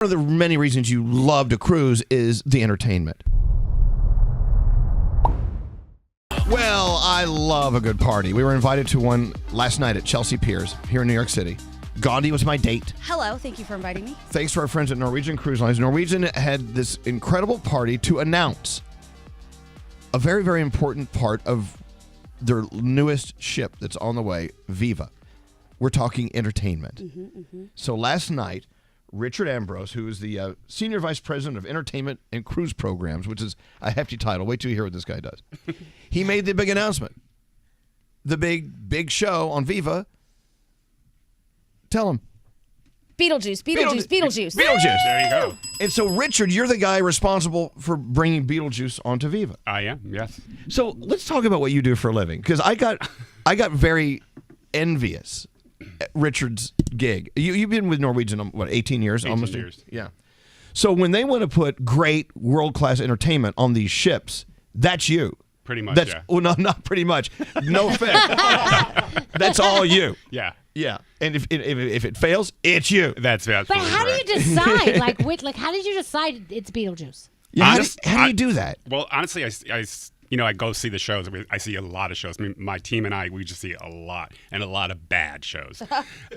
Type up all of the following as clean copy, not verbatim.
One of the many reasons you love to cruise is the entertainment. Well, I love a good party. We were invited to one last night at Chelsea Piers here in New York City. Gandhi was my date. Hello, thank you for inviting me. Thanks to our friends at Norwegian Cruise Lines. Norwegian had this incredible party to announce a very, very important part of their newest ship that's on the way, Viva. We're talking entertainment. So last night, Richard Ambrose, who is the Senior Vice President of Entertainment and Cruise Programs, which is a hefty title. Wait till you hear what this guy does. He made the big announcement. The big show on Viva. Tell him. Beetlejuice. Beetlejuice. There you go. And so, Richard, you're the guy responsible for bringing Beetlejuice onto Viva. I am, yes. So let's talk about what you do for a living, because I got very envious at Richard's gig. You've been with Norwegian, what, 18 years? 18 almost years. Yeah. So when they want to put great world-class entertainment on these ships, that's you. Pretty much, yeah. Well, no, not pretty much. No offense. That's all you. Yeah. Yeah. And if it fails, it's you. That's But absolutely how do correct. you decide? How did you decide it's Beetlejuice? Yeah, how do you do that? Well, honestly, I go see the shows. I see a lot of shows. I mean, my team and we just see a lot of bad shows.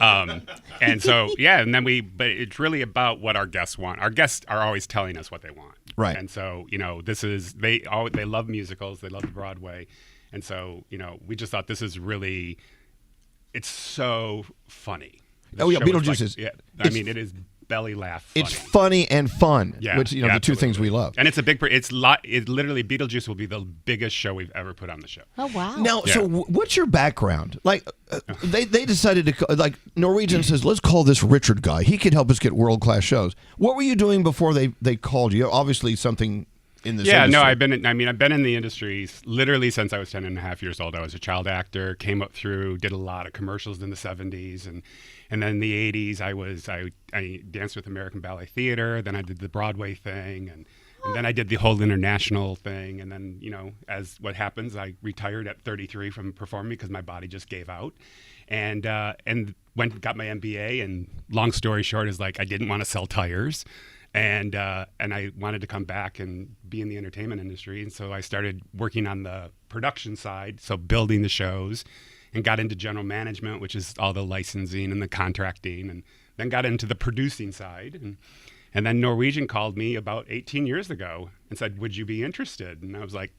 And so, yeah, and then but it's really about what our guests want. Our guests are always telling us what they want. Right. And so, they love musicals. They love Broadway. And so, we just thought this is really, it's so funny. Oh, yeah, Beetlejuice is. Yeah, I mean, it is belly laugh funny. It's funny and fun, Yeah, which, the two things we love. And it's literally Beetlejuice will be the biggest show we've ever put on the show. Oh, wow. Now, Yeah. so what's your background? Like, they decided to, Norwegian says, let's call this Richard guy. He could help us get world-class shows. What were you doing before they called you? Obviously something in this industry. No, I've been in the industry literally since I was 10 and a half years old. I was a child actor, came up through, did a lot of commercials in the 70s, and then in the 80s I danced with American Ballet Theater, then I did the Broadway thing, and then I did the whole international thing, and then, as what happens, I retired at 33 from performing because my body just gave out, and got my MBA, and long story short is I didn't want to sell tires. And I wanted to come back and be in the entertainment industry. And so I started working on the production side, so building the shows, and got into general management, which is all the licensing and the contracting, and then got into the producing side. And then Norwegian called me about 18 years ago and said, would you be interested? And I was like,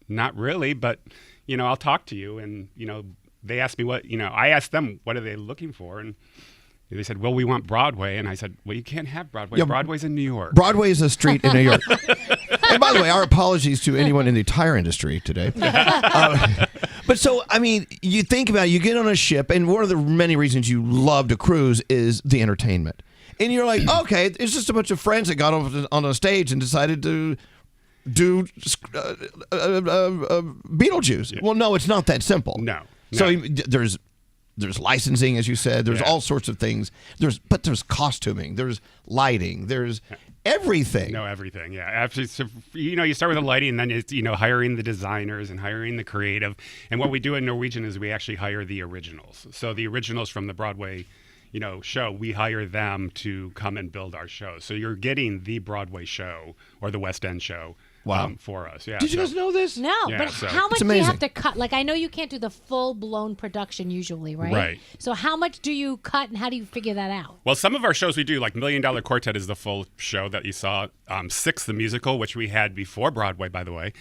not really, but, I'll talk to you. And, they asked me I asked them, what are they looking for? And they said, well, we want Broadway. And I said, well, you can't have Broadway. Yeah, Broadway's in New York. Broadway is a street in New York. And by the way, our apologies to anyone in the tire industry today. But so, I mean, you think about it, you get on a ship, and one of the many reasons you love to cruise is the entertainment. And you're like, okay, it's just a bunch of friends that got on a stage and decided to do Beetlejuice. Yeah. Well, no, it's not that simple. No. So there's licensing, as you said. There's all sorts of things. But there's costuming. There's lighting. There's everything. No, everything. Yeah. Absolutely. So, you start with the lighting, and then it's, hiring the designers and hiring the creative. And what we do in Norwegian is we actually hire the originals. So the originals from the Broadway, show, we hire them to come and build our show. So you're getting the Broadway show or the West End show. Wow. For us. Yeah. Did you guys know this? No, Yeah, but so- how much It's do you amazing. have to cut? I know you can't do the full-blown production usually, right? Right. So how much do you cut, and how do you figure that out? Well, some of our shows we do, like $1 Million Quartet is the full show that you saw. Six, the musical, which we had before Broadway, by the way,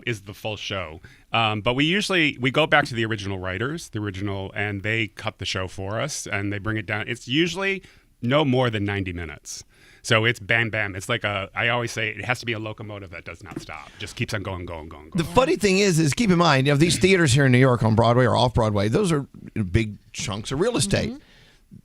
is the full show. But we go back to the original writers, and they cut the show for us, and they bring it down. It's usually no more than 90 minutes. So it's bam, bam. It's like I always say, it has to be a locomotive that does not stop. Just keeps on going. The funny thing is keep in mind, these theaters here in New York on Broadway or off Broadway, those are big chunks of real estate. Mm-hmm.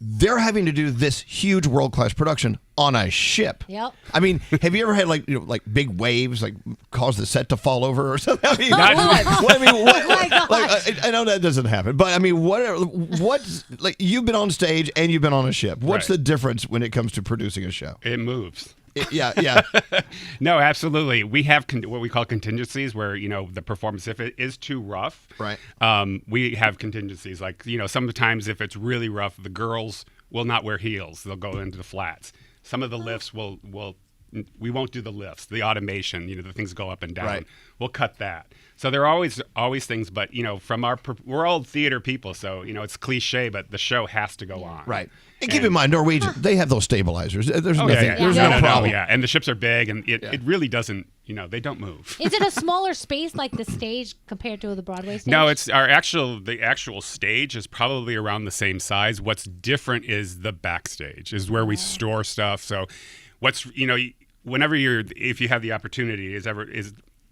They're having to do this huge world-class production on a ship. Yep. I mean, have you ever had like big waves cause the set to fall over or something? I mean, I know that doesn't happen, but I mean, what's you've been on stage and you've been on a ship. What's the difference when it comes to producing a show? It moves. Yeah. No, absolutely. We have what we call contingencies where, the performance, if it is too rough, right. We have contingencies. Sometimes if it's really rough, the girls will not wear heels. They'll go into the flats. Some of the lifts we won't do the lifts, the automation, the things go up and down. Right. We'll cut that. So there are always things, but we're all theater people, so it's cliche, but the show has to go on. Right. And keep in mind, Norwegian, they have those stabilizers. There's nothing. Yeah. There's no problem. Yeah, and the ships are big, and it really doesn't. They don't move. Is it a smaller space like the stage compared to the Broadway stage? No, it's the actual stage is probably around the same size. What's different is the backstage, is where we store stuff. So, if you have the opportunity, is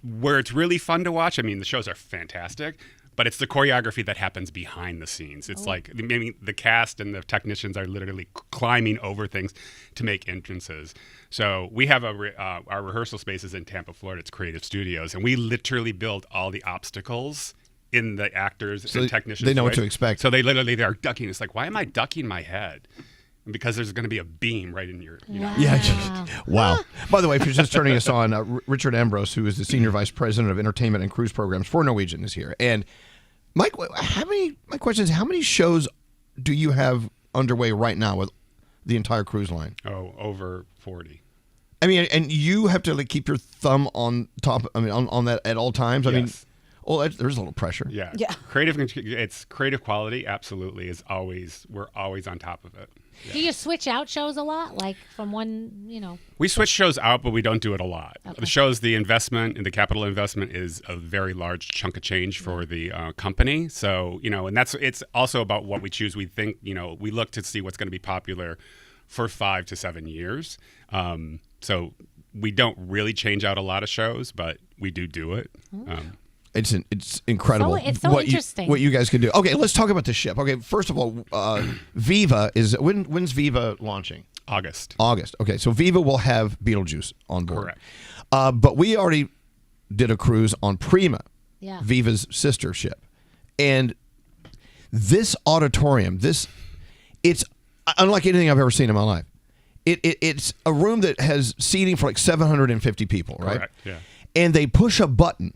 where it's really fun to watch. I mean, the shows are fantastic, but it's the choreography that happens behind the scenes. It's like the cast and the technicians are literally climbing over things to make entrances. So we have our rehearsal spaces in Tampa, Florida. It's Creative Studios, and we literally build all the obstacles in the actors and technicians. They know what to expect. So they're ducking. It's like, why am I ducking my head? Because there's going to be a beam right in your. Yeah. Wow. By the way, if you're just turning us on, Richard Ambrose, who is the Senior Vice President of Entertainment and Cruise Programs for Norwegian, is here. And my question is, how many shows do you have underway right now with the entire cruise line? Oh, over 40. I mean, and you have to keep your thumb on top. I mean, on that at all times. I mean, there's a little pressure. Yeah. It's creative quality. Absolutely, we're always on top of it. Yeah. Do you switch out shows a lot, like from one, We switch shows out, but we don't do it a lot. Okay. The shows, the investment and the capital investment is a very large chunk of change for the company. So, and it's also about what we choose. We think, we look to see what's going to be popular for 5 to 7 years. So we don't really change out a lot of shows, but we do it. It's incredible. It's so interesting. What you guys can do. Okay, let's talk about the ship. Okay, first of all, Viva when's Viva launching? August. Okay, so Viva will have Beetlejuice on board. Correct. But we already did a cruise on Prima, Viva's sister ship, and this auditorium, it's unlike anything I've ever seen in my life. It's a room that has seating for like 750 people, right? Correct. Yeah. And they push a button.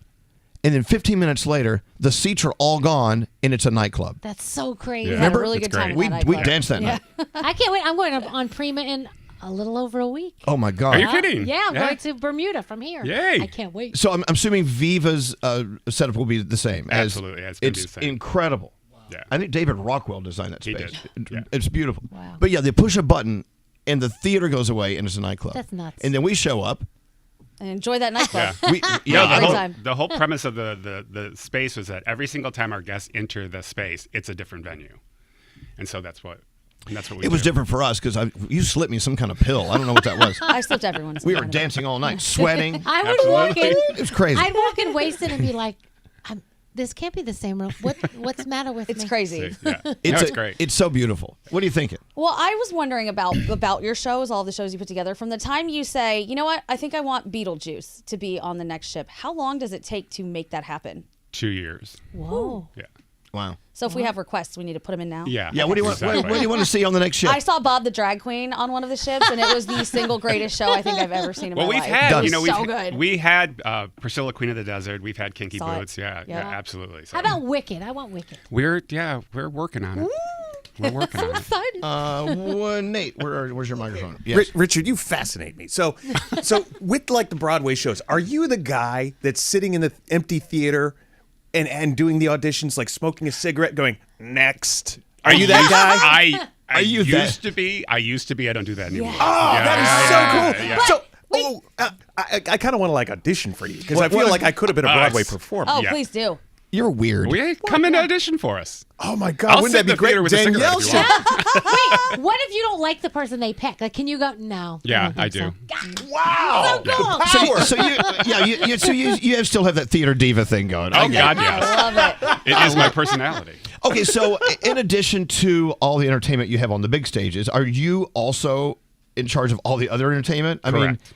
And then 15 minutes later, the seats are all gone, and it's a nightclub. That's so crazy. We Yeah. had a Remember? really It's good time. great. We danced that night. I can't wait. I'm going on Prima in a little over a week. Oh my God! Are you kidding? Yeah, I'm going to Bermuda from here. Yay. I can't wait. So I'm assuming Viva's setup will be the same. Absolutely, it's gonna be the It's same. incredible. Yeah. I think David Rockwell designed that He space. did. Yeah. It's beautiful. Wow. But yeah, they push a button, and the theater goes away, and it's a nightclub. That's nuts. And then we show up. And enjoy that nightclub. Yeah. every time. The whole premise of the space was that every single time our guests enter the space, it's a different venue, and so that's what we. It was do. different for us because you slipped me some kind of pill. I don't know what that was. I slipped everyone. We were dancing all night, sweating. I would walk in. It was crazy. I'd walk in wasted and be like, this can't be the same room. What's the matter with me? It's crazy. Yeah. It's great. It's so beautiful. What are you thinking? Well, I was wondering about your shows, all the shows you put together. From the time you say, you know what, I think I want Beetlejuice to be on the next ship, how long does it take to make that happen? 2 years. Whoa. Yeah. Wow. So if we have requests, we need to put them in now? Yeah. Yeah. What do you want? Exactly. What do you want to see on the next ship? I saw Bob the Drag Queen on one of the ships, and it was the single greatest show I think I've ever seen in my Well, we've life. had, It was we've, so good. we had Priscilla, Queen of the Desert. We've had Kinky Saw it. Boots. Yeah, absolutely. So How about Wicked? I want Wicked. we're working on it. We're working on it. Excited. Nate, where's your microphone? Yes. Richard, you fascinate me. So with like the Broadway shows, are you the guy that's sitting in the empty theater and doing the auditions, like smoking a cigarette, going next? Are you that guy? I you used to be. I don't do that anymore. Oh, that is so cool. yeah. So, I kind of want to like audition for you because I feel like I could have been a Broadway performer. Oh, Yeah. please do. You're weird. Come and audition for us. Oh my God, I'll wouldn't sit that be in the theater great? with a cigarette Danielle if you should. want. Wait, what if you don't like the person they pick? Like, can you go? No. Yeah, don't I think do. so. Wow. Cool. So you still have that theater diva thing going. I Oh get God, it. yes. Love it. It is my personality. Okay, so in addition to all the entertainment you have on the big stages, are you also in charge of all the other entertainment? I mean, Correct.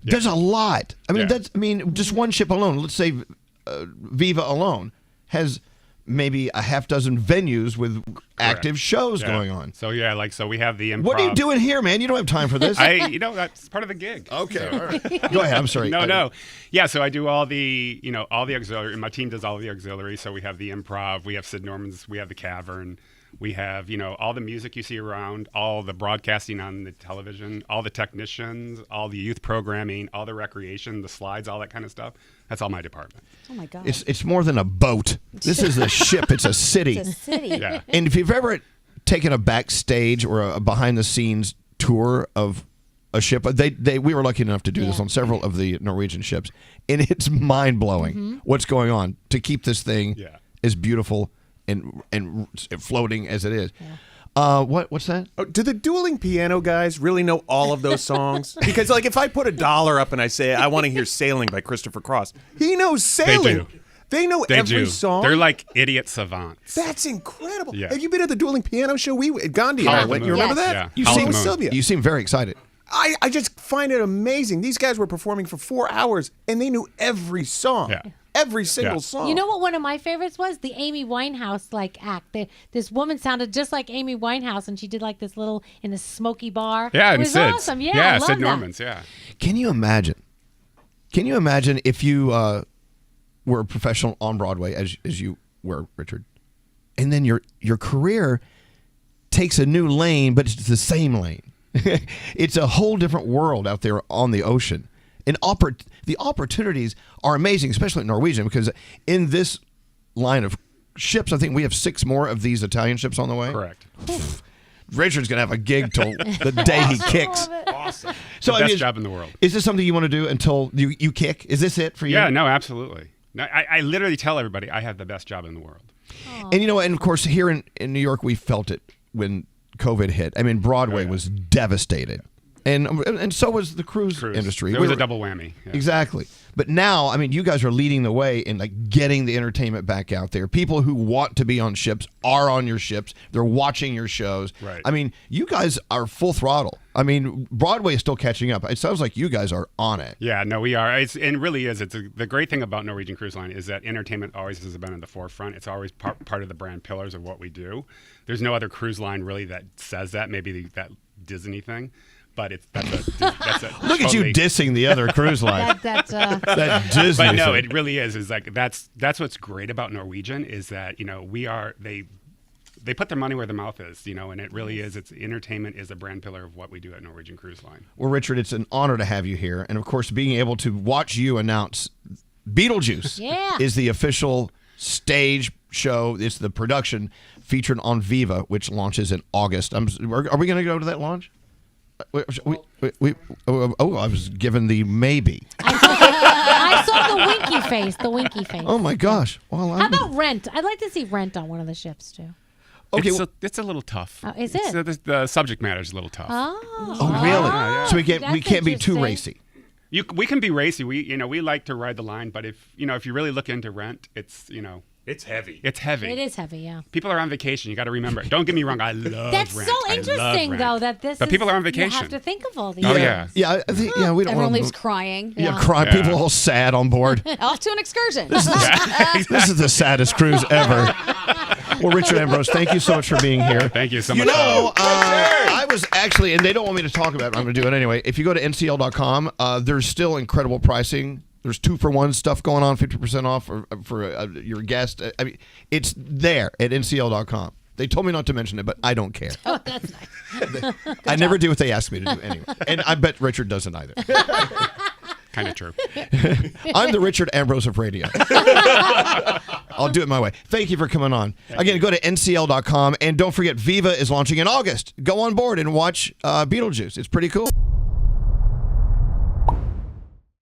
there's a lot. I mean, Yeah. just one ship alone. Let's say Viva alone has maybe a half dozen venues with active shows Yeah. going on. So so we have the improv. What are you doing here, man? You don't have time for this. That's part of the gig. Okay, all right. Go ahead. I'm sorry. No. Yeah, so I do all the auxiliary. My team does all the auxiliary. So we have the improv, we have Sid Norman's, we have the Cavern. We have, all the music you see around, all the broadcasting on the television, all the technicians, all the youth programming, all the recreation, the slides, all that kind of stuff. That's all my department. Oh my God. It's more than a boat. This is a ship. It's a city. It's a city. Yeah. And if you've ever taken a backstage or a behind-the-scenes tour of a ship, we were lucky enough to do this on several of the Norwegian ships, and it's mind-blowing what's going on to keep this thing as beautiful and floating as it is. Yeah. What's that? Oh, do the dueling piano guys really know all of those songs? Because if I put $1 up and I say I want to hear "Sailing" by Christopher Cross, he knows "Sailing." They know every song. They're like idiot savants. That's incredible. Yeah. Have you been at the dueling piano show? Gandhi and I went. You remember that? Yeah. You seem very excited. I just find it amazing. These guys were performing for 4 hours and they knew every song. Yeah. Every single song. You know what one of my favorites was? The Amy Winehouse act. This woman sounded just like Amy Winehouse, and she did this little in the smoky bar. Yeah, it and was Sid's. awesome. Yeah, I love Sid that. Norman's. Yeah. Can you imagine? If you were a professional on Broadway, as you were, Richard, and then your career takes a new lane, but it's the same lane. It's a whole different world out there on the ocean. And the opportunities are amazing, especially at Norwegian, because in this line of ships, I think we have 6 more of these Italian ships on the way. Correct. Richard's going to have a gig till the day he kicks. Awesome. So best job in the world. Is this something you want to do until you kick? Is this it for you? Yeah, no, absolutely. No, I literally tell everybody I have the best job in the world. And and of course, here in New York, we felt it when COVID hit. I mean, Broadway was devastated. And so was the cruise industry. It was a double whammy. Yeah. Exactly. But now, I mean, you guys are leading the way in getting the entertainment back out there. People who want to be on ships are on your ships. They're watching your shows. Right. I mean, you guys are full throttle. I mean, Broadway is still catching up. It sounds like you guys are on it. Yeah, no, we are. It really is. The great thing about Norwegian Cruise Line is that entertainment always has been in the forefront. It's always part of the brand pillars of what we do. There's no other cruise line really that says that. Maybe that Disney thing. But that's a Look at you dissing the other cruise line. That Disney. But no, it really is. Is that's what's great about Norwegian is that they put their money where their mouth is, and it really is. It's entertainment is a brand pillar of what we do at Norwegian Cruise Line. Well, Richard, it's an honor to have you here, and of course, being able to watch you announce Beetlejuice is the official stage show. It's the production featured on Viva, which launches in August. Are we going to go to that launch? I was given the maybe. I saw the winky face. The winky face. Oh my gosh! Well, how about Rent? I'd like to see Rent on one of the ships too. Okay, it's a little tough. Oh, is it? The subject matter is a little tough. Oh, really? Yeah. So we can't be too racy. We can be racy. We like to ride the line, but if you really look into Rent, it's It's heavy. It's heavy. It is heavy, yeah. People are on vacation. You got to remember. Don't get me wrong. I love That's Rent. so interesting, though, that this. But people are on vacation. You have to think of all these. Oh things. yeah. Yeah, I think, we don't Everyone want leaves crying. crying. Yeah. People all sad on board. Off to an excursion. This is the saddest cruise ever. Well, Richard Ambrose, thank you so much for being here. Thank you so much. I was actually, and they don't want me to talk about it, I'm going to do it anyway. If you go to ncl.com, there's still incredible pricing. There's 2-for-1 stuff going on, 50% off for your guest. I mean, it's there at ncl.com. They told me not to mention it, but I don't care. Oh, that's nice. I never do what they ask me to do anyway. And I bet Richard doesn't either. Kind of true. I'm the Richard Ambrose of radio. I'll do it my way. Thank you for coming on. Again, go to ncl.com, and don't forget, Viva is launching in August. Go on board and watch Beetlejuice. It's pretty cool.